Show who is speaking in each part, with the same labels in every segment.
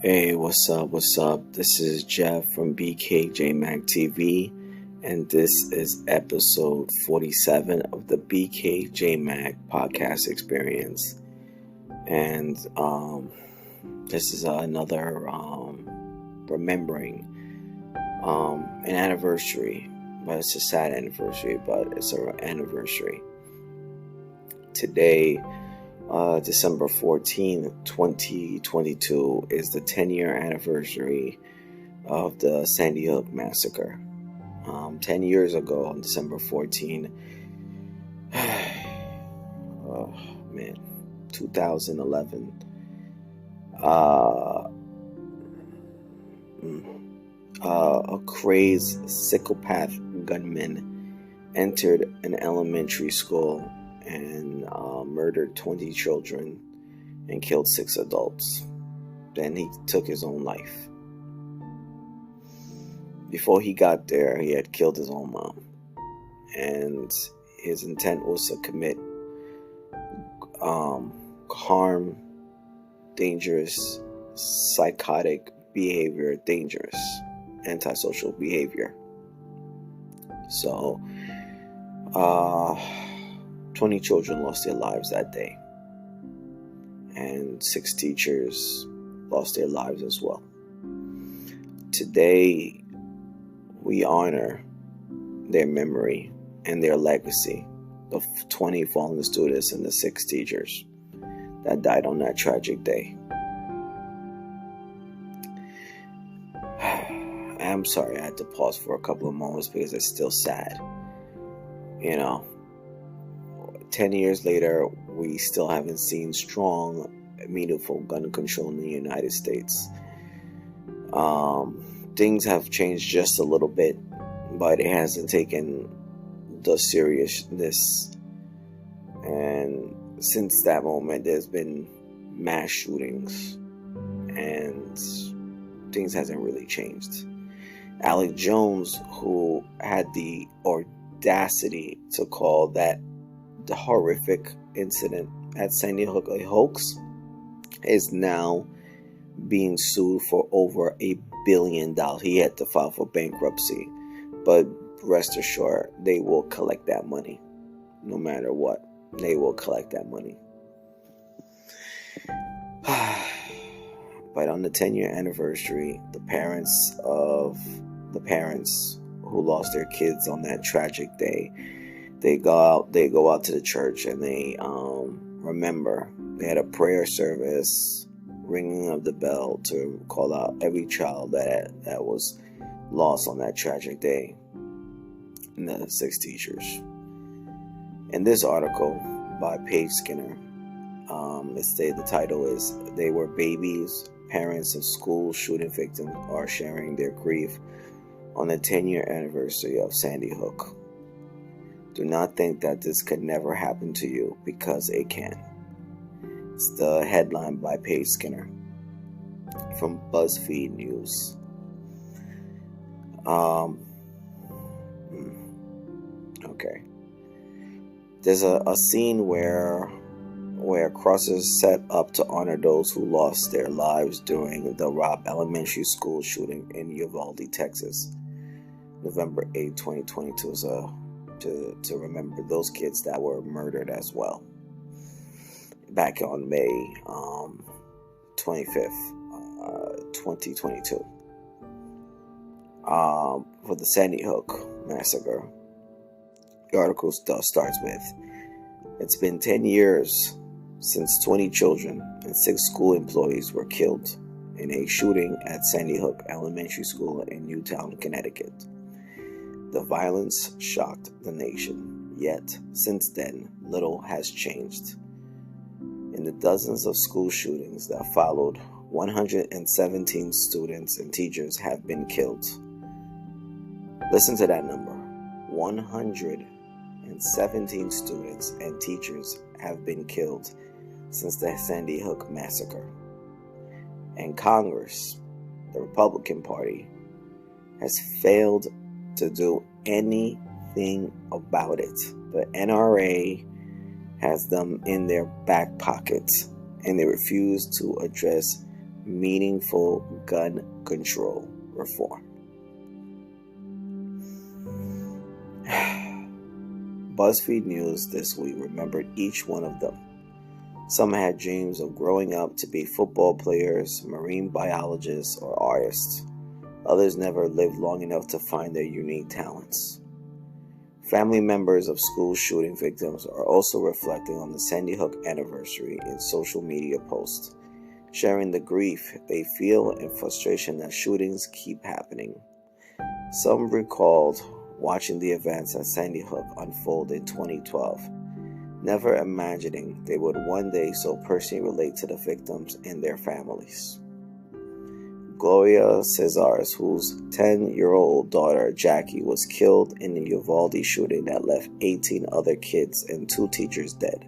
Speaker 1: Hey, what's up? What's up? This is Jeff from BKJ Mac TV, and this is episode 47 of the BKJ Mac podcast experience. And this is another remembering an anniversary, but it's a sad anniversary, but it's an anniversary. Today, December 14th, 2022 is the 10-year anniversary of the Sandy Hook massacre. 10 years ago on December 14th, 2011, a crazed psychopath gunman entered an elementary school and murdered 20 children and killed 6 adults. Then he took his own life. Before he got there, he had killed his own mom. And his intent was to commit harm, dangerous, psychotic behavior, dangerous, antisocial behavior. So, 20 children lost their lives that day, and 6 teachers lost their lives as well. Today, we honor their memory and their legacy, the 20 fallen students and the 6 teachers that died on that tragic day. I'm sorry I had to pause for a couple of moments because it's still sad. 10 years later, we still haven't seen strong, meaningful gun control in the United States. Things have changed just a little bit, but it hasn't taken the seriousness. And since that moment, there's been mass shootings, and things hasn't really changed. Alex Jones, who had the audacity to call that the horrific incident at Sandy Hook a hoax, is now being sued for over $1 billion. He had to file for bankruptcy, but rest assured, they will collect that money. No matter what, they will collect that money. But on the 10-year anniversary, the parents who lost their kids on that tragic day, they go out to the church and they remember. They had a prayer service, ringing of the bell to call out every child that was lost on that tragic day, and the 6 teachers. In this article by Paige Skinner, the title is "They Were Babies. Parents of school shooting victims are sharing their grief on the 10-year anniversary of Sandy Hook. Do not think that this could never happen to you, because it can." It's the headline by Paige Skinner from BuzzFeed News. Okay. There's a scene where crosses set up to honor those who lost their lives during the Robb Elementary School shooting in Uvalde, Texas, November 8, 2022. To remember those kids that were murdered as well back on May 25th, 2022. For the Sandy Hook massacre, the article starts with, "It's been 10 years since 20 children and 6 school employees were killed in a shooting at Sandy Hook Elementary School in Newtown, Connecticut. The violence shocked the nation, yet since then, little has changed. In the dozens of school shootings that followed, 117 students and teachers have been killed." Listen to that number. 117 students and teachers have been killed since the Sandy Hook massacre. And Congress, the Republican Party, has failed to do anything about it. The NRA has them in their back pockets, and they refuse to address meaningful gun control reform. BuzzFeed News this week remembered each one of them. Some had dreams of growing up to be football players, marine biologists, or artists. Others never lived long enough to find their unique talents. Family members of school shooting victims are also reflecting on the Sandy Hook anniversary in social media posts, sharing the grief they feel and frustration that shootings keep happening. Some recalled watching the events at Sandy Hook unfold in 2012, never imagining they would one day so personally relate to the victims and their families. Gloria Cesars, whose 10-year-old daughter Jackie was killed in the Uvalde shooting that left 18 other kids and 2 teachers dead,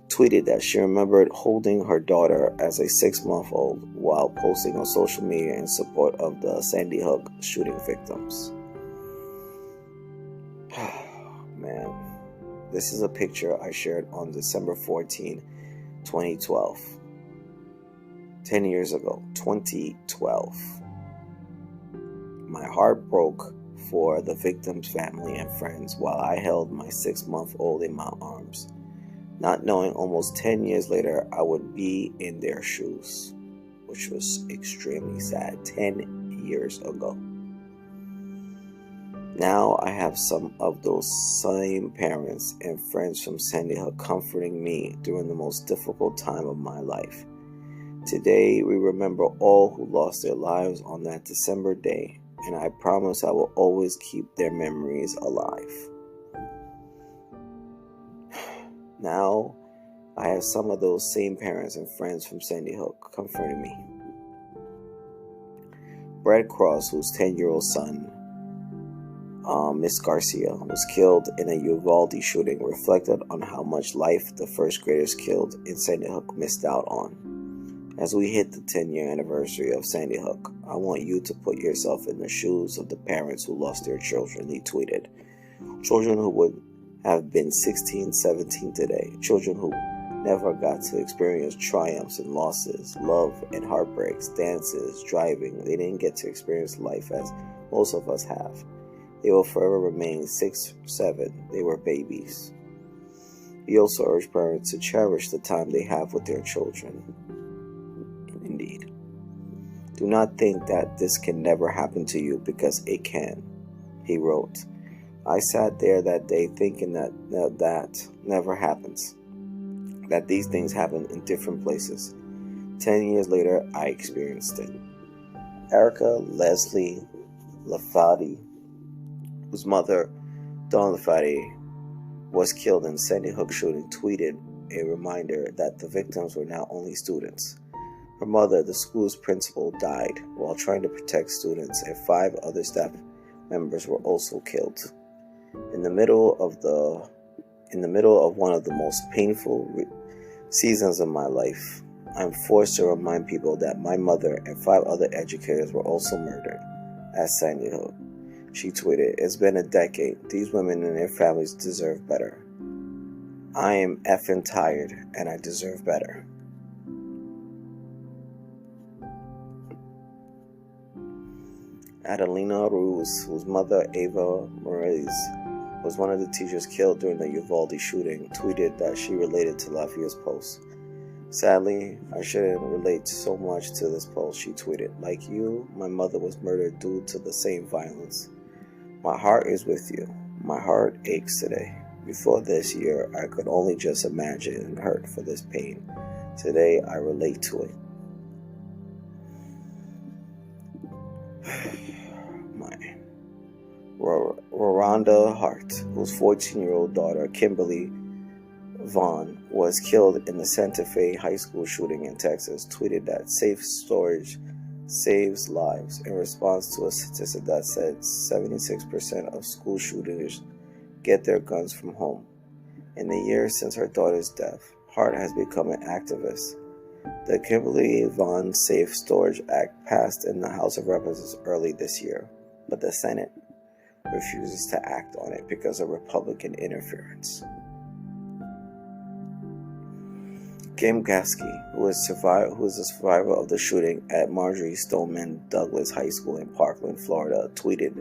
Speaker 1: tweeted that she remembered holding her daughter as a 6-month-old while posting on social media in support of the Sandy Hook shooting victims. Man, this is a picture I shared on December 14, 2012. 10 years ago, 2012. My heart broke for the victim's family and friends while I held my 6-month-old in my arms, not knowing almost 10 years later I would be in their shoes, which was extremely sad. 10 years ago. Now I have some of those same parents and friends from Sandy Hook comforting me during the most difficult time of my life. Today, we remember all who lost their lives on that December day, and I promise I will always keep their memories alive. Now, I have some of those same parents and friends from Sandy Hook comforting me. Brett Cross, whose 10-year-old son, Miss Garcia, was killed in a Uvalde shooting, reflected on how much life the first graders killed in Sandy Hook missed out on. As we hit the 10-year anniversary of Sandy Hook, I want you to put yourself in the shoes of the parents who lost their children, he tweeted. Children who would have been 16, 17 today. Children who never got to experience triumphs and losses, love and heartbreaks, dances, driving. They didn't get to experience life as most of us have. They will forever remain 6, 7. They were babies. He also urged parents to cherish the time they have with their children. Indeed. Do not think that this can never happen to you, because it can, he wrote. I sat there that day thinking that never happens, that these things happen in different places. 10 years later, I experienced it. Erica Leslie Lafati, whose mother, Dawn Lafati, was killed in the Sandy Hook shooting, tweeted a reminder that the victims were now only students. Her mother, the school's principal, died while trying to protect students, and 5 other staff members were also killed. In the middle of one of the most painful seasons of my life, I'm forced to remind people that my mother and 5 other educators were also murdered at Sandy Hook. She tweeted, "It's been a decade. These women and their families deserve better. I am effing tired, and I deserve better." Adelina Ruz, whose mother, Ava Moraes, was one of the teachers killed during the Uvalde shooting, tweeted that she related to Lafia's post. Sadly, I shouldn't relate so much to this post, she tweeted. Like you, my mother was murdered due to the same violence. My heart is with you. My heart aches today. Before this year, I could only just imagine and hurt for this pain. Today, I relate to it. Rhonda Hart, whose 14-year-old daughter, Kimberly Vaughn, was killed in the Santa Fe high school shooting in Texas, tweeted that safe storage saves lives in response to a statistic that said 76% of school shooters get their guns from home. In the years since her daughter's death, Hart has become an activist. The Kimberly Vaughn Safe Storage Act passed in the House of Representatives early this year, but the Senate refuses to act on it because of Republican interference. Kim Gasky, who is a survivor of the shooting at Marjorie Stoneman Douglas High School in Parkland, Florida, tweeted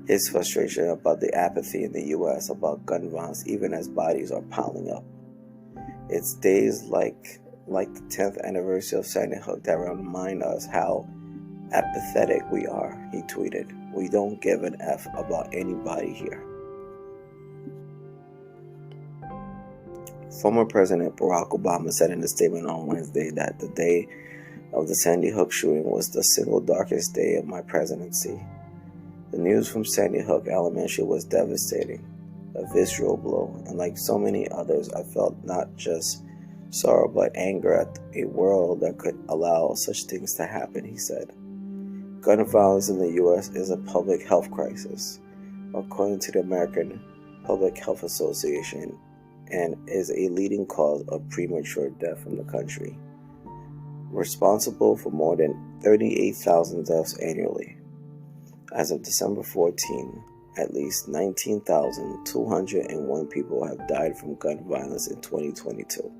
Speaker 1: his frustration about the apathy in the U.S. about gun violence, even as bodies are piling up. It's days like the 10th anniversary of Sandy Hook that remind us how apathetic we are, he tweeted. We don't give an F about anybody here. Former President Barack Obama said in a statement on Wednesday that the day of the Sandy Hook shooting was the single darkest day of my presidency. The news from Sandy Hook Elementary was devastating, a visceral blow, and like so many others, I felt not just sorrow but anger at a world that could allow such things to happen, he said. Gun violence in the U.S. is a public health crisis, according to the American Public Health Association, and is a leading cause of premature death in the country, responsible for more than 38,000 deaths annually. As of December 14, at least 19,201 people have died from gun violence in 2022,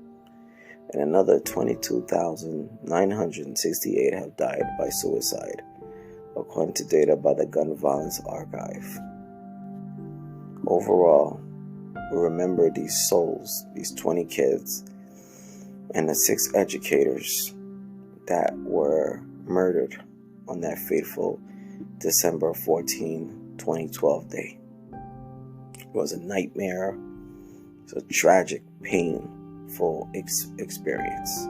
Speaker 1: and another 22,968 have died by suicide, according to data by the Gun Violence Archive. Overall, we remember these souls, these 20 kids, and the 6 educators that were murdered on that fateful December 14, 2012 day. It was a nightmare. It was a tragic, painful experience.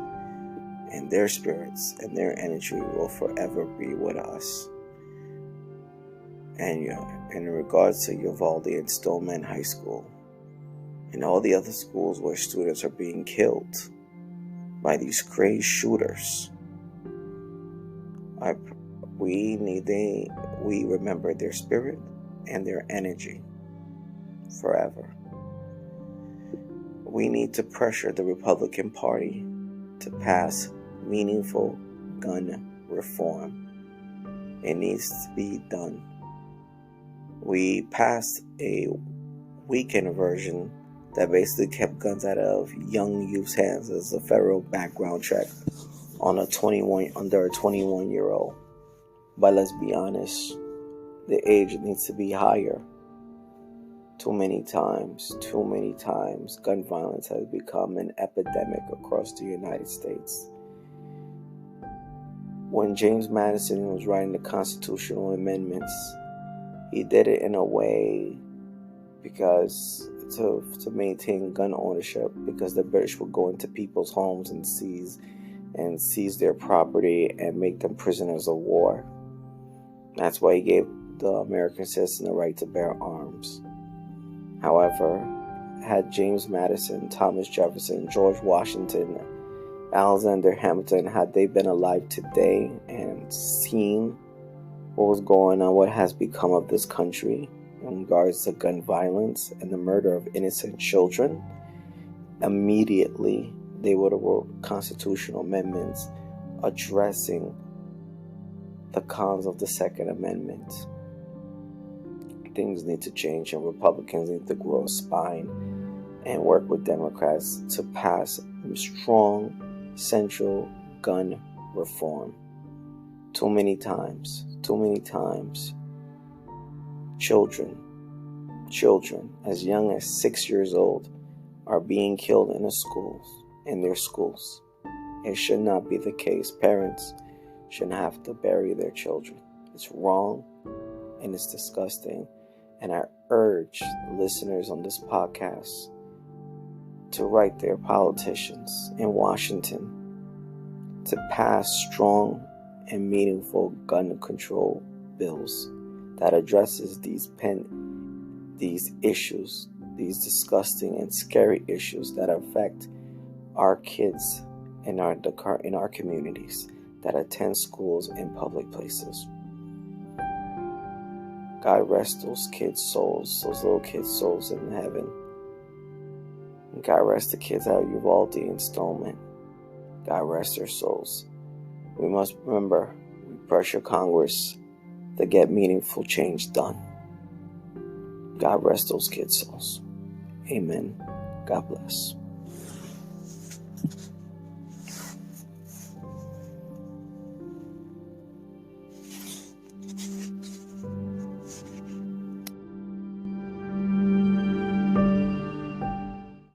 Speaker 1: And their spirits and their energy will forever be with us. And in regards to Uvalde and Stoneman High School, and all the other schools where students are being killed by these crazy shooters, we remember their spirit and their energy forever. We need to pressure the Republican Party to pass meaningful gun reform. It needs to be done. We passed a weakened version that basically kept guns out of young youth's hands as a federal background check on under a 21-year-old. But let's be honest, the age needs to be higher. Too many times, gun violence has become an epidemic across the United States. When James Madison was writing the constitutional amendments, he did it in a way because to maintain gun ownership, because the British would go into people's homes and seize their property and make them prisoners of war. That's why he gave the American citizen the right to bear arms. However, had James Madison, Thomas Jefferson, George Washington, Alexander Hamilton, had they been alive today and seen what was going on, what has become of this country in regards to gun violence and the murder of innocent children, immediately they would have wrote constitutional amendments addressing the cons of the Second Amendment. Things need to change, and Republicans need to grow a spine and work with Democrats to pass strong central gun reform. Too many times, children as young as 6 years old are being killed in their schools. It should not be the case. Parents shouldn't have to bury their children. It's wrong and it's disgusting. And I urge listeners on this podcast to write their politicians in Washington to pass strong and meaningful gun control bills that addresses these issues, these disgusting and scary issues that affect our kids in our communities that attend schools in public places. God rest those kids' souls, those little kids' souls in heaven. And God rest the kids out of Uvalde and Stoneman. God rest their souls. We must remember, we pressure Congress to get meaningful change done. God rest those kids' souls. Amen. God bless.